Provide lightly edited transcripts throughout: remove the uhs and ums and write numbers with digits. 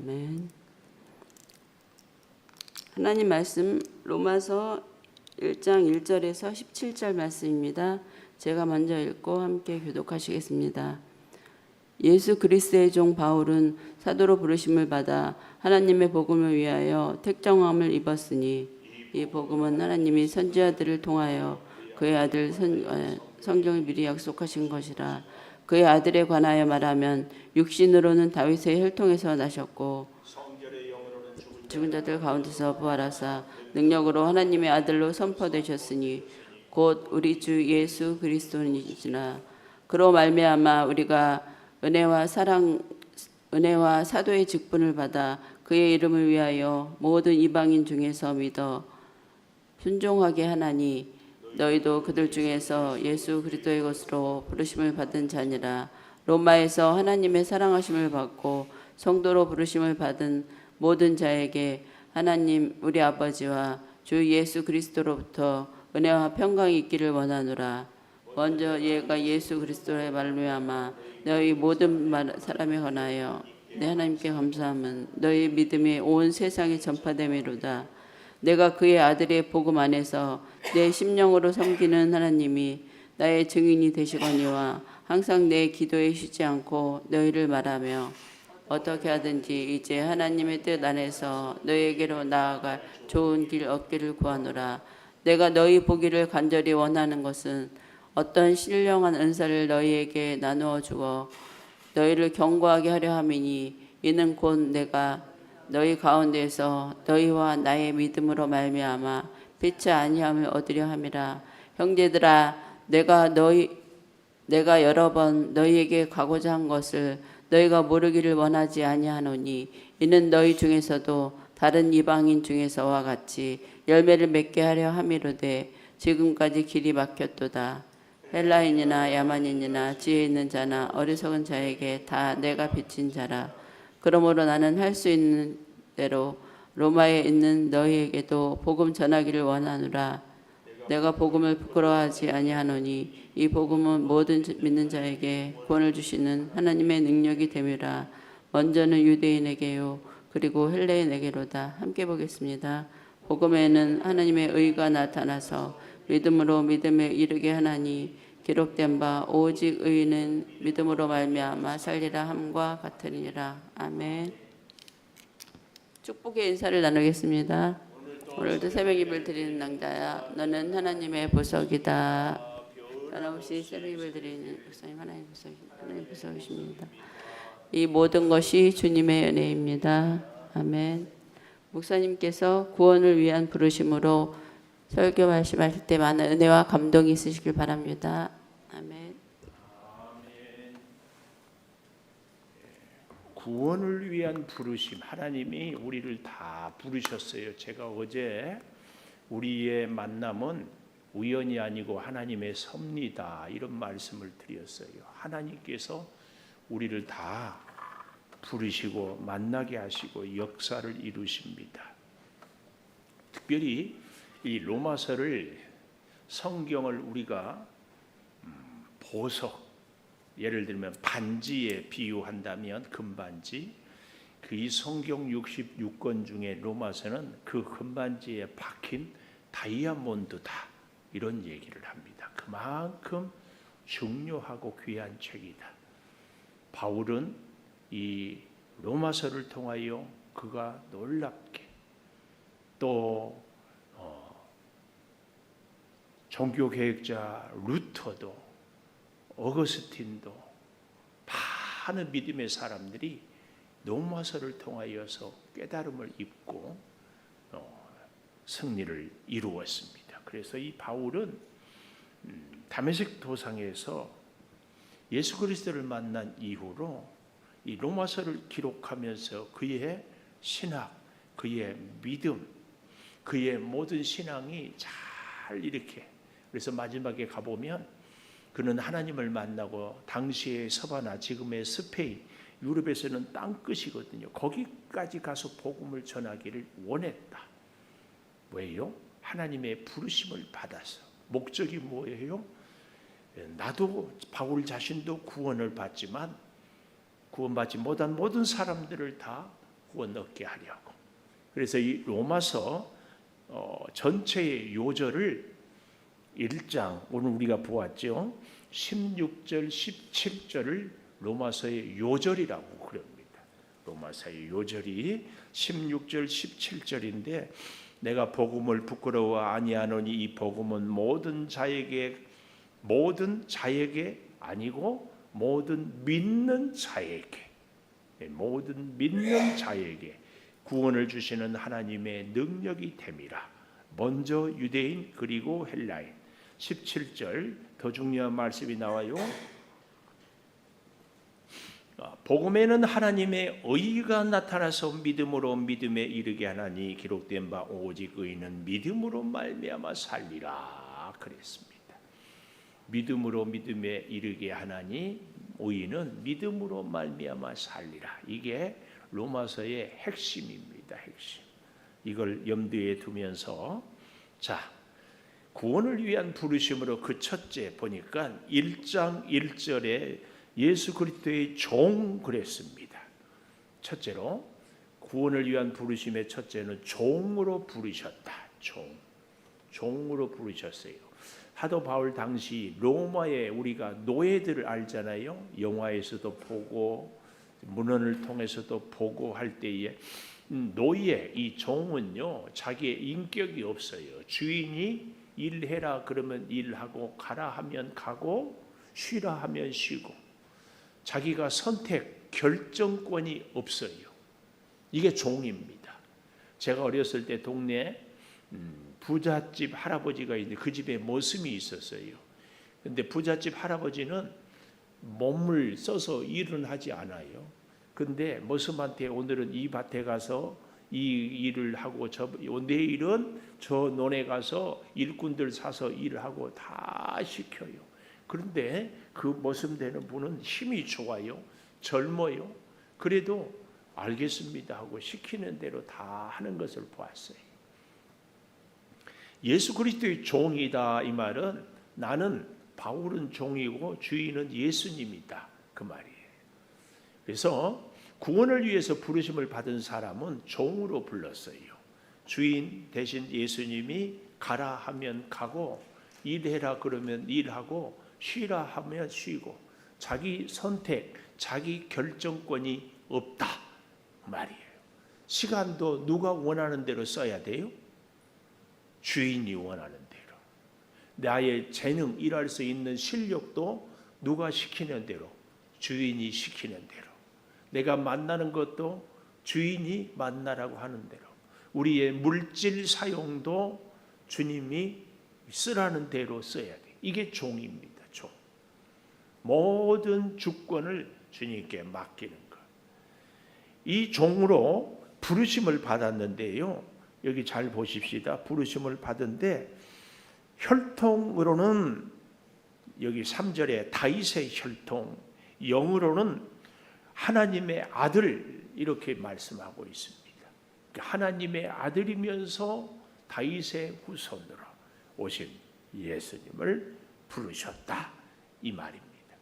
아멘. 하나님 말씀 로마서 1장 1절에서 17절 말씀입니다. 제가 먼저 읽고 함께 교독하시겠습니다. 예수 그리스도의 종 바울은 사도로 부르심을 받아 하나님의 복음을 위하여 택정함을 입었으니 이 복음은 하나님이 선지자들을 통하여 그의 아들 성경을 미리 약속하신 것이라. 그의 아들에 관하여 말하면 육신으로는 다윗의 혈통에서 나셨고 죽은 자들 가운데서 부활하사 능력으로 하나님의 아들로 선포되셨으니 곧 우리 주 예수 그리스도니시나. 그로 말미암아 우리가 은혜와 사도의 직분을 받아 그의 이름을 위하여 모든 이방인 중에서 믿어 순종하게 하나니 너희도 그들 중에서 예수 그리스도의 것으로 부르심을 받은 자니라. 로마에서 하나님의 사랑하심을 받고 성도로 부르심을 받은 모든 자에게 하나님 우리 아버지와 주 예수 그리스도로부터 은혜와 평강이 있기를 원하노라. 먼저 얘가 예수 그리스도의 말미암아 너희 모든 사람에 관하여 내 하나님께 감사함은 너희 믿음이 온 세상에 전파됨이로다. 내가 그의 아들의 복음 안에서 내 심령으로 섬기는 하나님이 나의 증인이 되시거니와 항상 내 기도에 쉬지 않고 너희를 말하며 어떻게 하든지 이제 하나님의 뜻 안에서 너희에게로 나아갈 좋은 길 얻기를 구하노라. 내가 너희 보기를 간절히 원하는 것은 어떤 신령한 은사를 너희에게 나누어 주어 너희를 견고하게 하려 함이니 이는 곧 내가 너희 가운데서 너희와 나의 믿음으로 말미암아 빛이 아니함을 얻으려 함이라. 형제들아 내가 여러 번 너희에게 가고자 한 것을 너희가 모르기를 원하지 아니하노니 이는 너희 중에서도 다른 이방인 중에서와 같이 열매를 맺게 하려 함이로되 지금까지 길이 막혔도다. 헬라인이나 야만인이나 지혜 있는 자나 어리석은 자에게 다 내가 비친 자라. 그러므로 나는 할 수 있는 대로 로마에 있는 너희에게도 복음 전하기를 원하노라. 내가 복음을 부끄러워하지 아니하노니 이 복음은 모든 믿는 자에게 구원을 주시는 하나님의 능력이 됨이라. 먼저는 유대인에게요 그리고 헬레인에게로다. 함께 보겠습니다. 복음에는 하나님의 의가 나타나서 믿음으로 믿음에 이르게 하나니 기록된 바 오직 의인은 믿음으로 말미암아 살리라 함과 같으니라. 아멘. 축복의 인사를 나누겠습니다. 오늘도 새벽 예배를 드리는 낭자야 너는 하나님의 보석이다. 변함없이 새벽 예배를 드리는 목사님 하나님 보석이십니다. 이 모든 것이 주님의 은혜입니다. 아멘. 목사님께서 구원을 위한 부르심으로 설교 말씀하실 때 많은 은혜와 감동이 있으시길 바랍니다. 아멘. 구원을 위한 부르심, 하나님이 우리를 다 부르셨어요. 제가 어제 우리의 만남은 우연이 아니고 하나님의 섭리다 이런 말씀을 드렸어요. 하나님께서 우리를 다 부르시고 만나게 하시고 역사를 이루십니다. 특별히 이 로마서를 성경을 우리가 보석, 예를 들면 반지에 비유한다면 금반지, 그 이 성경 66권 중에 로마서는 그 금반지에 박힌 다이아몬드다 이런 얘기를 합니다. 그만큼 중요하고 귀한 책이다. 바울은 이 로마서를 통하여 그가 놀랍게 또 종교개혁자 루터도 어거스틴도 많은 믿음의 사람들이 로마서를 통하여서 깨달음을 입고 승리를 이루었습니다. 그래서 이 바울은 다메섹 도상에서 예수 그리스도를 만난 이후로 이 로마서를 기록하면서 그의 신학, 그의 믿음, 그의 모든 신앙이 잘 이렇게, 그래서 마지막에 가보면 그는 하나님을 만나고 당시의 서바나 지금의 스페인, 유럽에서는 땅끝이거든요. 거기까지 가서 복음을 전하기를 원했다. 왜요? 하나님의 부르심을 받아서. 목적이 뭐예요? 나도 바울 자신도 구원을 받지만 구원받지 못한 모든 사람들을 다 구원 얻게 하려고. 그래서 이 로마서 전체의 요절을 1장 오늘 우리가 보았죠. 16절 17절을 로마서의 요절이라고 그럽니다. 로마서의 요절이 16절 17절인데 내가 복음을 부끄러워 아니하노니 이 복음은 모든 자에게 아니고 모든 믿는 자에게 구원을 주시는 하나님의 능력이 됨이라. 먼저 유대인 그리고 헬라인. 17절 더 중요한 말씀이 나와요. 복음에는 하나님의 의가 나타나서 믿음으로 믿음에 이르게 하나니 기록된 바 오직 의인은 믿음으로 말미암아 살리라 그랬습니다. 믿음으로 믿음에 이르게 하나니 의인은 믿음으로 말미암아 살리라. 이게 로마서의 핵심입니다. 핵심. 이걸 염두에 두면서 자, 구원을 위한 부르심으로 그 첫째 보니까 1장 1절에 예수 그리스도의 종 그랬습니다. 첫째로 구원을 위한 부르심의 첫째는 종으로 부르셨다. 종으로 부르셨어요. 사도 바울 당시 로마에 우리가 노예들을 알잖아요. 영화에서도 보고 문헌을 통해서도 보고 할 때에 노예 이 종은요 자기의 인격이 없어요. 주인이 일해라 그러면 일하고 가라 하면 가고 쉬라 하면 쉬고 자기가 선택 결정권이 없어요. 이게 종입니다. 제가 어렸을 때 동네에 부잣집 할아버지가 있는데 그 집에 머슴이 있었어요. 근데 부잣집 할아버지는 몸을 써서 일은 하지 않아요. 근데 머슴한테 오늘은 이 밭에 가서 이 일을 하고 내일은 저 논에 가서 일꾼들 사서 일을 하고 다 시켜요. 그런데 그 머슴 되는 분은 힘이 좋아요. 젊어요. 그래도 알겠습니다 하고 시키는 대로 다 하는 것을 보았어요. 예수 그리스도의 종이다 이 말은 나는 바울은 종이고 주인은 예수님이다 그 말이에요. 그래서 구원을 위해서 부르심을 받은 사람은 종으로 불렀어요. 주인 대신 예수님이 가라 하면 가고 일해라 그러면 일하고 쉬라 하면 쉬고 자기 선택, 자기 결정권이 없다 말이에요. 시간도 누가 원하는 대로 써야 돼요? 주인이 원하는 대로. 나의 재능, 일할 수 있는 실력도 누가 시키는 대로, 주인이 시키는 대로. 내가 만나는 것도 주인이 만나라고 하는 대로. 우리의 물질 사용도 주님이 쓰라는 대로 써야 돼. 이게 종입니다. 종. 모든 주권을 주님께 맡기는 것. 이 종으로 부르심을 받았는데요. 여기 잘 보십시다. 부르심을 받은데 혈통으로는 여기 3절에 다윗의 혈통, 영으로는 하나님의 아들 이렇게 말씀하고 있습니다. 하나님의 아들이면서 다윗의 후손으로 오신 예수님을 부르셨다 이 말입니다.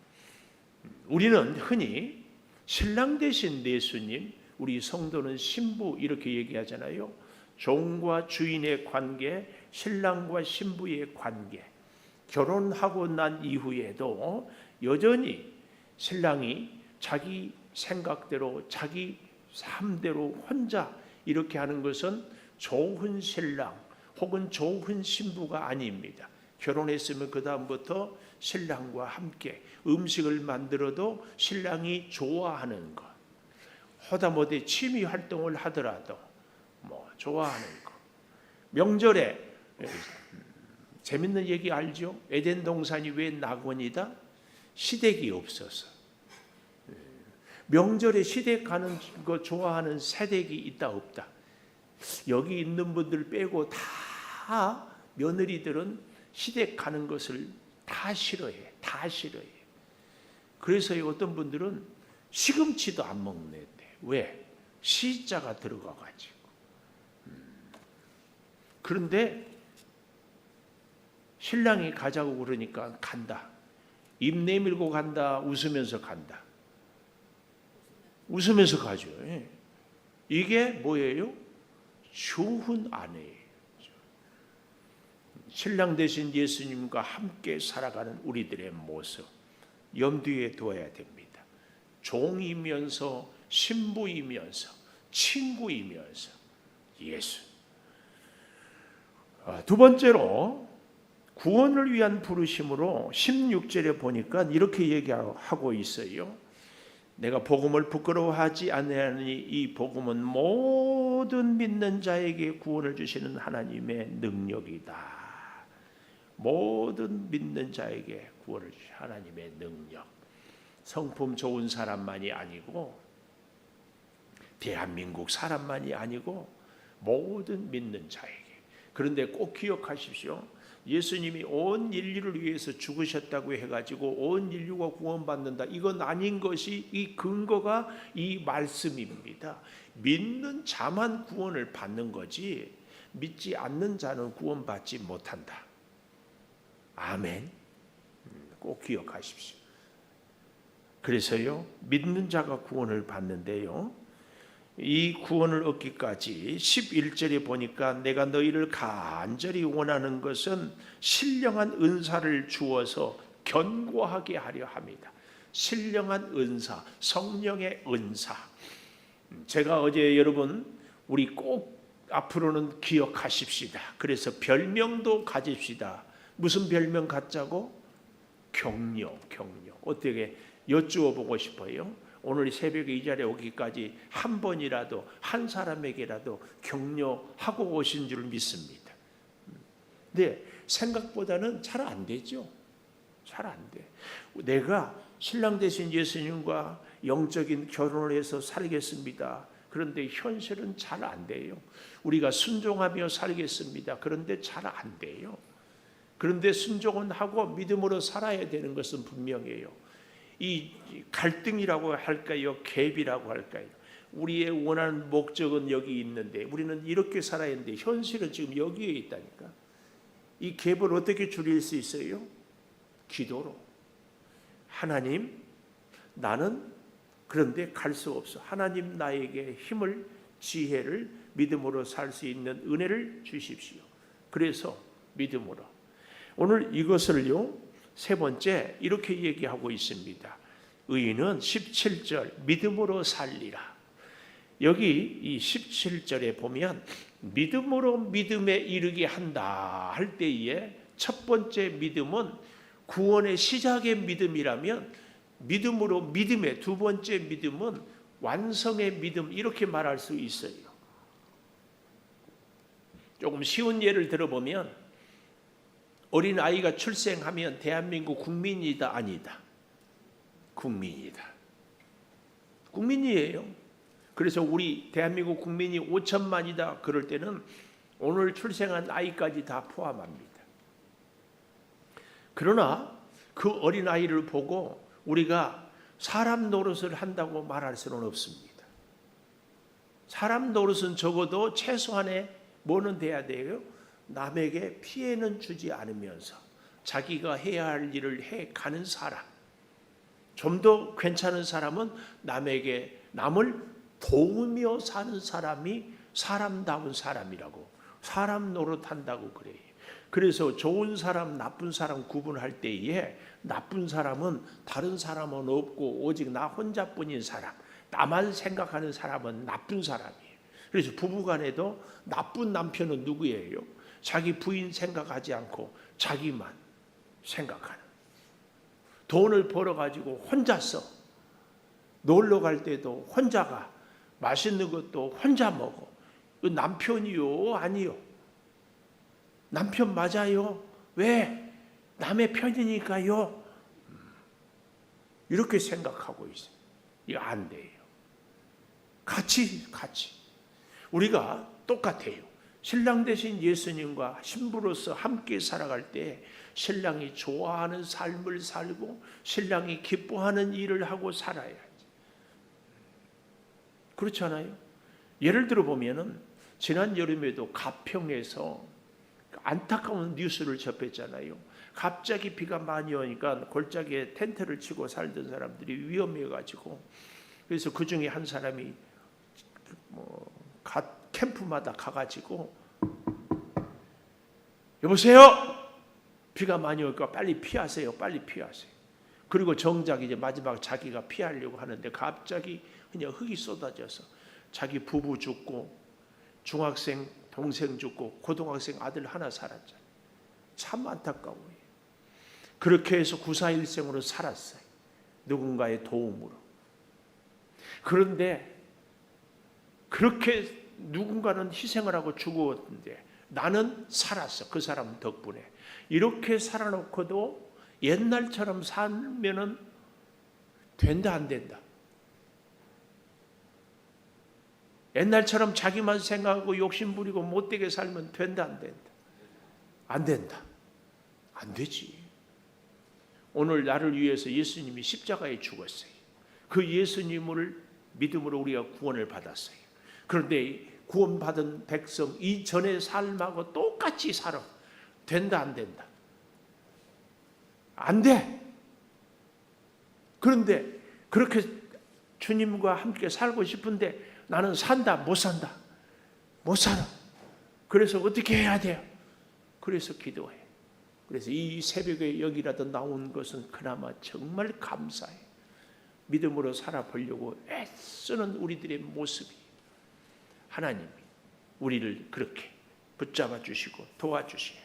우리는 흔히 신랑 되신 예수님, 우리 성도는 신부 이렇게 얘기하잖아요. 종과 주인의 관계, 신랑과 신부의 관계. 결혼하고 난 이후에도 여전히 신랑이 자기 생각대로 자기 삶대로 혼자 이렇게 하는 것은 좋은 신랑 혹은 좋은 신부가 아닙니다. 결혼했으면 그 다음부터 신랑과 함께 음식을 만들어도 신랑이 좋아하는 것, 허다못해 취미 활동을 하더라도 좋아하는 것. 명절에 재밌는 얘기 알죠? 에덴 동산이 왜 낙원이다? 시댁이 없어서. 명절에 시댁 가는 거 좋아하는 새댁이 있다 없다? 여기 있는 분들 빼고 다 며느리들은 시댁 가는 것을 다 싫어해. 다 싫어해. 그래서 어떤 분들은 시금치도 안 먹는데. 왜? 시자가 들어가가지고. 그런데 신랑이 가자고 그러니까 간다. 입 내밀고 간다. 웃으면서 간다. 웃으면서 가죠. 이게 뭐예요? 좋은 아내예요. 신랑 되신 예수님과 함께 살아가는 우리들의 모습 염두에 두어야 됩니다. 종이면서 신부이면서 친구이면서 예수. 두 번째로 구원을 위한 부르심으로 16절에 보니까 이렇게 얘기하고 있어요. 내가 복음을 부끄러워하지 아니하니 이 복음은 모든 믿는 자에게 구원을 주시는 하나님의 능력이다. 모든 믿는 자에게 구원을 주시는 하나님의 능력. 성품 좋은 사람만이 아니고 대한민국 사람만이 아니고 모든 믿는 자에게. 그런데 꼭 기억하십시오. 예수님이 온 인류를 위해서 죽으셨다고 해가지고 온 인류가 구원받는다. 이건 아닌 것이 이 근거가 이 말씀입니다. 믿는 자만 구원을 받는 거지 믿지 않는 자는 구원받지 못한다. 아멘. 꼭 기억하십시오. 그래서요, 믿는 자가 구원을 받는데요, 이 구원을 얻기까지 11절에 보니까 내가 너희를 간절히 원하는 것은 신령한 은사를 주어서 견고하게 하려 합니다. 신령한 은사, 성령의 은사. 제가 어제 여러분 우리 꼭 앞으로는 기억하십시다. 그래서 별명도 가집시다. 무슨 별명 갖자고? 격려. 어떻게 여쭈어 보고 싶어요? 오늘 새벽에 이 자리에 오기까지 한 번이라도 한 사람에게라도 격려하고 오신 줄 믿습니다. 근데 생각보다는 잘 안 되죠. 잘 안 돼. 내가 신랑 되신 예수님과 영적인 결혼을 해서 살겠습니다. 그런데 현실은 잘 안 돼요. 우리가 순종하며 살겠습니다. 그런데 잘 안 돼요. 그런데 순종은 하고 믿음으로 살아야 되는 것은 분명해요. 이 갈등이라고 할까요? 갭이라고 할까요? 우리의 원하는 목적은 여기 있는데 우리는 이렇게 살아야 하는데 현실은 지금 여기에 있다니까. 이 갭을 어떻게 줄일 수 있어요? 기도로. 하나님, 나는 그런데 갈 수 없어. 하나님 나에게 힘을, 지혜를, 믿음으로 살 수 있는 은혜를 주십시오. 그래서 믿음으로. 오늘 이것을요, 세 번째 이렇게 얘기하고 있습니다. 의인은 17절 믿음으로 살리라. 여기 이 17절에 보면 믿음으로 믿음에 이르게 한다 할 때에 첫 번째 믿음은 구원의 시작의 믿음이라면 믿음으로 믿음의 두 번째 믿음은 완성의 믿음 이렇게 말할 수 있어요. 조금 쉬운 예를 들어보면 어린 아이가 출생하면 대한민국 국민이다 아니다? 국민이다. 국민이에요. 그래서 우리 대한민국 국민이 5천만이다 그럴 때는 오늘 출생한 아이까지 다 포함합니다. 그러나 그 어린 아이를 보고 우리가 사람 노릇을 한다고 말할 수는 없습니다. 사람 노릇은 적어도 최소한의 뭐는 돼야 돼요? 남에게 피해는 주지 않으면서 자기가 해야 할 일을 해 가는 사람. 좀 더 괜찮은 사람은 남을 도우며 사는 사람이 사람다운 사람이라고, 사람 노릇한다고 그래요. 그래서 좋은 사람, 나쁜 사람 구분할 때에 나쁜 사람은 다른 사람은 없고 오직 나 혼자뿐인 사람, 나만 생각하는 사람은 나쁜 사람이에요. 그래서 부부간에도 나쁜 남편은 누구예요? 자기 부인 생각하지 않고 자기만 생각하는. 돈을 벌어가지고 혼자서 놀러 갈 때도 혼자가, 맛있는 것도 혼자 먹어. 남편이요? 아니요? 남편 맞아요? 왜? 남의 편이니까요? 이렇게 생각하고 있어요. 이거 안 돼요. 같이. 우리가 똑같아요. 신랑 되신 예수님과 신부로서 함께 살아갈 때 신랑이 좋아하는 삶을 살고 신랑이 기뻐하는 일을 하고 살아야지. 그렇지 않아요? 예를 들어 보면은 지난 여름에도 가평에서 안타까운 뉴스를 접했잖아요. 갑자기 비가 많이 오니까 골짜기에 텐트를 치고 살던 사람들이 위험해가지고 그래서 그 중에 한 사람이 캠프마다 가가지고 여보세요? 비가 많이 올까 빨리 피하세요. 빨리 피하세요. 그리고 정작 이제 마지막 자기가 피하려고 하는데 갑자기 그냥 흙이 쏟아져서 자기 부부 죽고 중학생 동생 죽고 고등학생 아들 하나 살았잖아요. 참 안타까워요. 그렇게 해서 941생으로 살았어요. 누군가의 도움으로. 그런데 그렇게 누군가는 희생을 하고 죽었는데 나는 살았어. 그 사람 덕분에. 이렇게 살아놓고도 옛날처럼 살면은 된다 안 된다. 옛날처럼 자기만 생각하고 욕심 부리고 못되게 살면 된다 안 된다. 안 된다. 안 되지. 오늘 나를 위해서 예수님이 십자가에 죽었어요. 그 예수님을 믿음으로 우리가 구원을 받았어요. 그런데 구원받은 백성 이전의 삶하고 똑같이 살아. 된다 안 된다. 안 돼. 그런데 그렇게 주님과 함께 살고 싶은데 나는 산다 못 산다. 못 살아. 그래서 어떻게 해야 돼요? 그래서 기도해. 그래서 이 새벽에 여기라도 나온 것은 그나마 정말 감사해. 믿음으로 살아보려고 애쓰는 우리들의 모습이 하나님이 우리를 그렇게 붙잡아 주시고 도와주시네.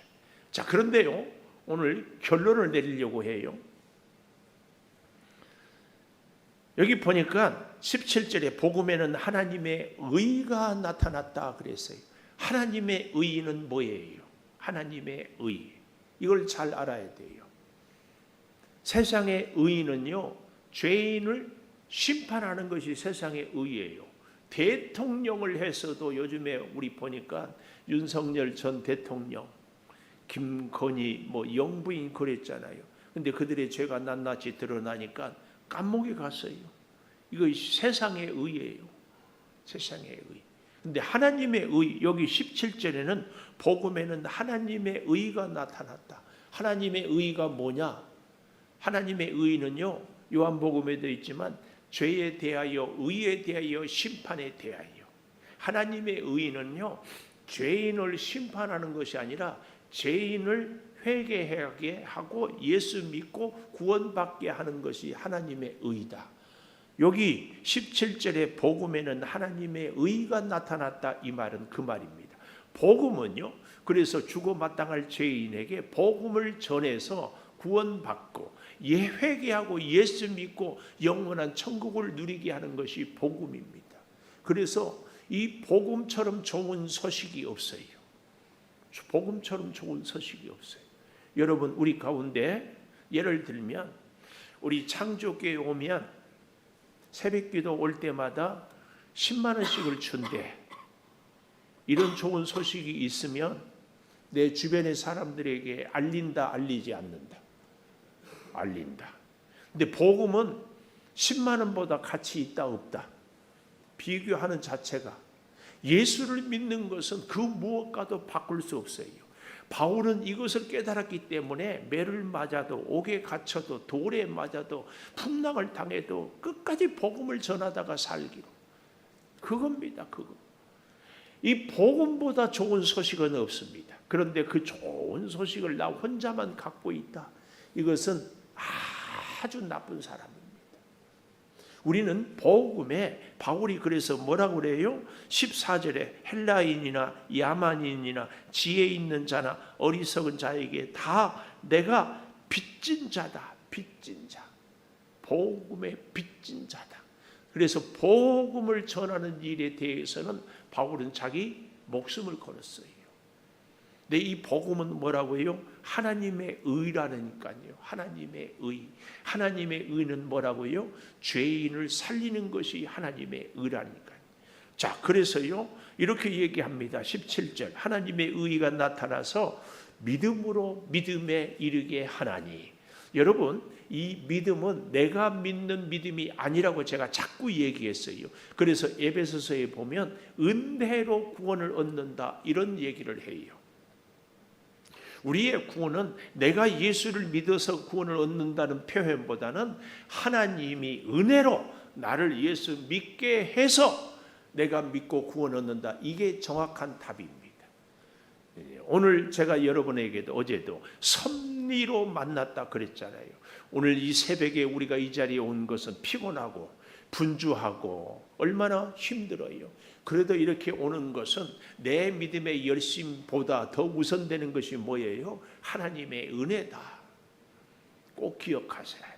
자, 그런데요, 오늘 결론을 내리려고 해요. 여기 보니까 17절에 복음에는 하나님의 의가 나타났다 그랬어요. 하나님의 의는 뭐예요? 하나님의 의. 이걸 잘 알아야 돼요. 세상의 의는요, 죄인을 심판하는 것이 세상의 의예요. 대통령을 해서도 요즘에 우리 보니까 윤석열 전 대통령, 김건희, 영부인 그랬잖아요. 근데 그들의 죄가 낱낱이 드러나니까 감옥에 갔어요. 이거 세상의 의예요. 세상의 의. 근데 하나님의 의, 여기 17절에는 복음에는 하나님의 의가 나타났다. 하나님의 의가 뭐냐? 하나님의 의는요, 요한복음에도 있지만 죄에 대하여, 의에 대하여, 심판에 대하여. 하나님의 의는요, 죄인을 심판하는 것이 아니라 죄인을 회개하게 하고 예수 믿고 구원받게 하는 것이 하나님의 의다. 여기 17절의 복음에는 하나님의 의가 나타났다, 이 말은 그 말입니다. 복음은요, 그래서 죽어 마땅할 죄인에게 복음을 전해서 구원받고 회개하고 예수 믿고 영원한 천국을 누리게 하는 것이 복음입니다. 그래서 이 복음처럼 좋은 소식이 없어요. 복음처럼 좋은 소식이 없어요. 여러분, 우리 가운데 예를 들면 우리 창조교회 오면 새벽기도 올 때마다 10만 원씩을 준대. 이런 좋은 소식이 있으면 내 주변의 사람들에게 알린다, 알리지 않는다? 알린다. 근데 복음은 10만 원보다 가치 있다 없다? 비교하는 자체가, 예수를 믿는 것은 그 무엇과도 바꿀 수 없어요. 바울은 이것을 깨달았기 때문에 매를 맞아도, 옥에 갇혀도, 돌에 맞아도, 풍랑을 당해도 끝까지 복음을 전하다가 살기로. 그겁니다. 그거. 이 복음보다 좋은 소식은 없습니다. 그런데 그 좋은 소식을 나 혼자만 갖고 있다. 이것은 아주 나쁜 사람입니다. 우리는 복음에 바울이 그래서 뭐라고 그래요? 14절에 헬라인이나 야만인이나 지혜 있는 자나 어리석은 자에게 다 내가 빚진 자다. 빚진 자. 복음의 빚진 자다. 그래서 복음을 전하는 일에 대해서는 바울은 자기 목숨을 걸었어요. 근데 이 복음은 뭐라고 해요? 하나님의 의라니까요. 하나님의 의. 하나님의 의는 뭐라고요? 죄인을 살리는 것이 하나님의 의라니까요. 자, 그래서요, 이렇게 얘기합니다. 17절. 하나님의 의가 나타나서 믿음으로 믿음에 이르게 하나니. 여러분, 이 믿음은 내가 믿는 믿음이 아니라고 제가 자꾸 얘기했어요. 그래서 에베소서에 보면 은혜로 구원을 얻는다, 이런 얘기를 해요. 우리의 구원은 내가 예수를 믿어서 구원을 얻는다는 표현보다는 하나님이 은혜로 나를 예수 믿게 해서 내가 믿고 구원 얻는다. 이게 정확한 답입니다. 오늘 제가 여러분에게도 어제도 섭리로 만났다 그랬잖아요. 오늘 이 새벽에 우리가 이 자리에 온 것은 피곤하고 분주하고 얼마나 힘들어요. 그래도 이렇게 오는 것은 내 믿음의 열심보다 더 우선되는 것이 뭐예요? 하나님의 은혜다. 꼭 기억하셔야 돼요.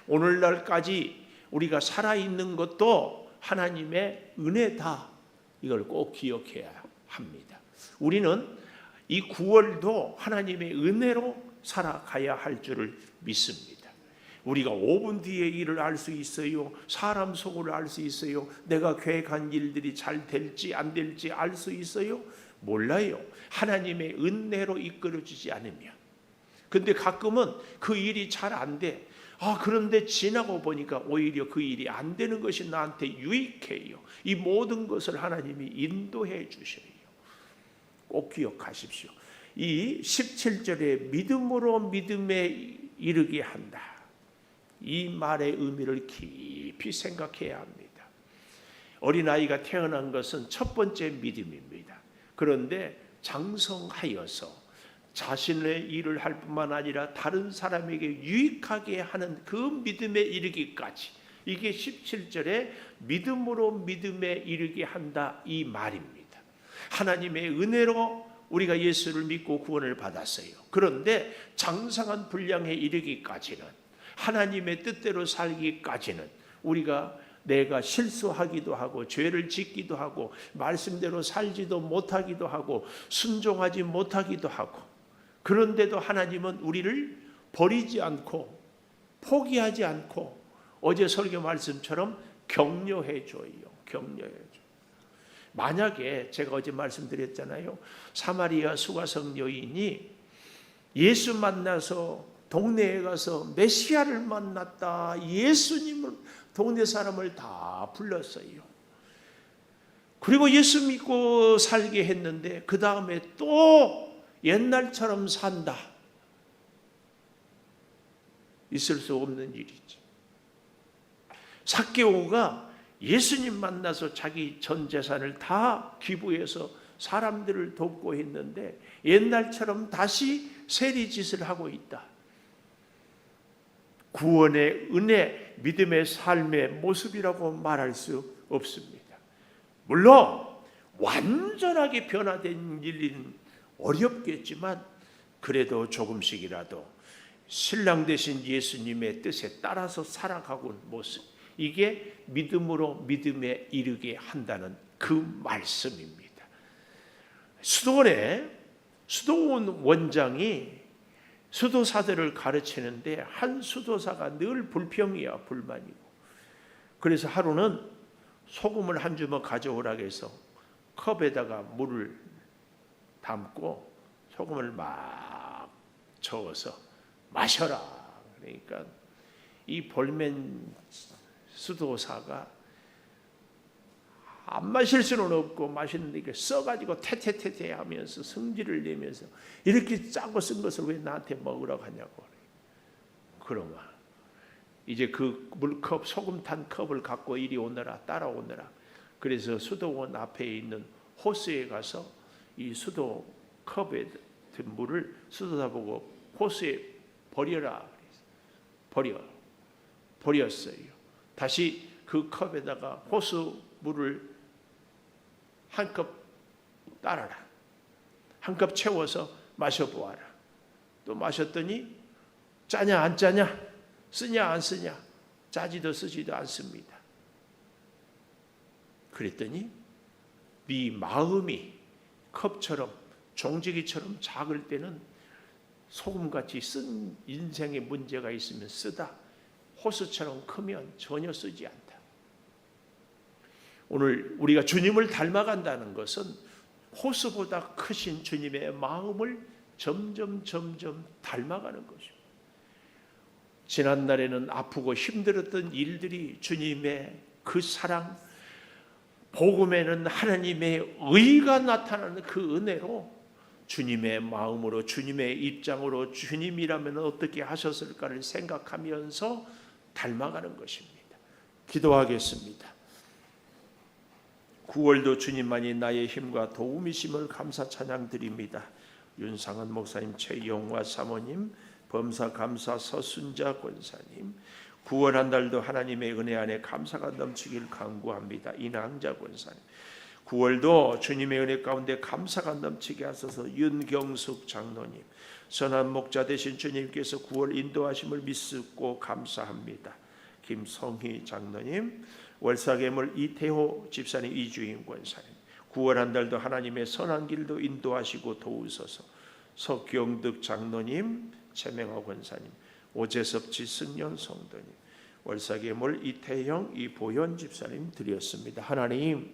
오늘날까지 우리가 살아있는 것도 하나님의 은혜다. 이걸 꼭 기억해야 합니다. 우리는 이 9월도 하나님의 은혜로 살아가야 할 줄을 믿습니다. 우리가 5분 뒤에 일을 알 수 있어요. 사람 속을 알 수 있어요. 내가 계획한 일들이 잘 될지 안 될지 알 수 있어요. 몰라요. 하나님의 은혜로 이끌어주지 않으면. 근데 가끔은 그 일이 잘 안 돼. 그런데 지나고 보니까 오히려 그 일이 안 되는 것이 나한테 유익해요. 이 모든 것을 하나님이 인도해 주셔요. 꼭 기억하십시오. 이 17절에 믿음으로 믿음에 이르게 한다. 이 말의 의미를 깊이 생각해야 합니다. 어린아이가 태어난 것은 첫 번째 믿음입니다. 그런데 장성하여서 자신의 일을 할 뿐만 아니라 다른 사람에게 유익하게 하는 그 믿음에 이르기까지, 이게 17절에 믿음으로 믿음에 이르게 한다 이 말입니다. 하나님의 은혜로 우리가 예수를 믿고 구원을 받았어요. 그런데 장성한 분량에 이르기까지는, 하나님의 뜻대로 살기까지는 우리가 내가 실수하기도 하고 죄를 짓기도 하고 말씀대로 살지도 못하기도 하고 순종하지 못하기도 하고, 그런데도 하나님은 우리를 버리지 않고 포기하지 않고 어제 설교 말씀처럼 격려해 줘요. 격려해 줘요. 만약에 제가 어제 말씀드렸잖아요. 사마리아 수가성 여인이 예수 만나서 동네에 가서 메시아를 만났다. 예수님을 동네 사람을 다 불렀어요. 그리고 예수 믿고 살게 했는데 그 다음에 또 옛날처럼 산다. 있을 수 없는 일이지. 삭개오가 예수님 만나서 자기 전 재산을 다 기부해서 사람들을 돕고 했는데 옛날처럼 다시 세리짓을 하고 있다. 구원의 은혜, 믿음의 삶의 모습이라고 말할 수 없습니다. 물론 완전하게 변화된 일은 어렵겠지만 그래도 조금씩이라도 신랑 되신 예수님의 뜻에 따라서 살아가고 온 모습, 이게 믿음으로 믿음에 이르게 한다는 그 말씀입니다. 수도원 원장이 수도사들을 가르치는데 한 수도사가 늘 불평이야, 불만이고. 그래서 하루는 소금을 한 주먹 가져오라고 해서 컵에다가 물을 담고 소금을 막 저어서 마셔라. 그러니까 이 볼멘 수도사가 안 마실 수는 없고 마시는데 이게 써가지고 태태태태 하면서 성질을 내면서 이렇게 짜고 쓴 것을 왜 나한테 먹으라고 하냐고. 그러면 이제 그 물컵, 소금 탄 컵을 갖고 이리 오너라, 따라오너라. 그래서 수도원 앞에 있는 호수에 가서 이 수도 컵에 든 물을 수도사 보고 호수에 버려라. 버렸어요. 다시 그 컵에다가 호수 물을 한 컵 따라라. 한 컵 채워서 마셔보아라. 또 마셨더니 짜냐 안 짜냐, 쓰냐 안 쓰냐, 짜지도 쓰지도 않습니다. 그랬더니 네 마음이 컵처럼 종지기처럼 작을 때는 소금같이 쓴 인생에 문제가 있으면 쓰다. 호수처럼 크면 전혀 쓰지 않다. 오늘 우리가 주님을 닮아간다는 것은 호수보다 크신 주님의 마음을 점점 닮아가는 것입니다. 지난날에는 아프고 힘들었던 일들이 주님의 그 사랑, 복음에는 하나님의 의가 나타나는 그 은혜로 주님의 마음으로, 주님의 입장으로 주님이라면 어떻게 하셨을까를 생각하면서 닮아가는 것입니다. 기도하겠습니다. 9월도 주님만이 나의 힘과 도움이심을 감사 찬양 드립니다. 윤상은 목사님, 최영화 사모님, 범사 감사 서순자 권사님, 9월 한 달도 하나님의 은혜 안에 감사가 넘치길 간구합니다. 이낭자 권사님, 9월도 주님의 은혜 가운데 감사가 넘치게 하소서. 윤경숙 장로님, 선한 목자 되신 주님께서 9월 인도하심을 믿고 감사합니다. 김성희 장로님, 월사괴물 이태호 집사님, 이주인 권사님, 9월 한 달도 하나님의 선한 길도 인도하시고 도우소서. 석경득 장로님, 최명호 권사님, 오재섭 지승연 성도님, 월사괴물 이태영 이보현 집사님 드렸습니다. 하나님,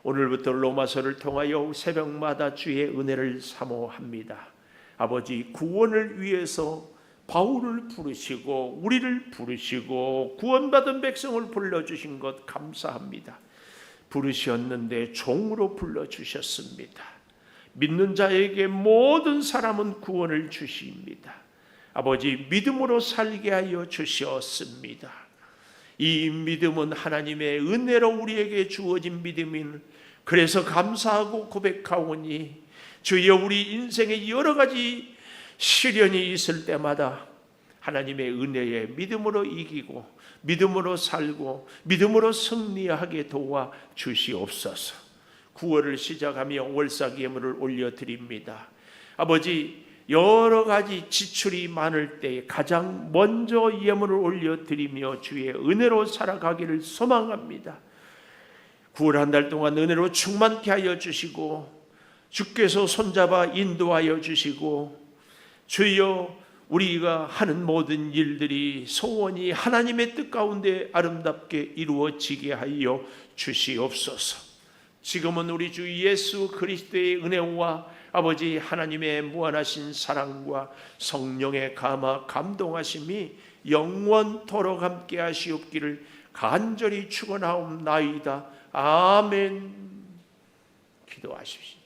오늘부터 로마서를 통하여 새벽마다 주의 은혜를 사모합니다. 아버지, 구원을 위해서 바울을 부르시고 우리를 부르시고 구원받은 백성을 불러주신 것 감사합니다. 부르셨는데 종으로 불러주셨습니다. 믿는 자에게 모든 사람은 구원을 주십니다. 아버지, 믿음으로 살게 하여 주셨습니다. 이 믿음은 하나님의 은혜로 우리에게 주어진 믿음인, 그래서 감사하고 고백하오니 주여, 우리 인생에 여러 가지 시련이 있을 때마다 하나님의 은혜에 믿음으로 이기고 믿음으로 살고 믿음으로 승리하게 도와 주시옵소서. 9월을 시작하며 월사기예물을 올려드립니다. 아버지, 여러 가지 지출이 많을 때 가장 먼저 예물을 올려드리며 주의 은혜로 살아가기를 소망합니다. 9월 한 달 동안 은혜로 충만케 하여 주시고 주께서 손잡아 인도하여 주시고, 주여, 우리가 하는 모든 일들이 소원이 하나님의 뜻 가운데 아름답게 이루어지게 하여 주시옵소서. 지금은 우리 주 예수 그리스도의 은혜와 아버지 하나님의 무한하신 사랑과 성령의 감화 감동하심이 영원토록 함께 하시옵기를 간절히 축원하옵나이다. 아멘. 기도하십시오.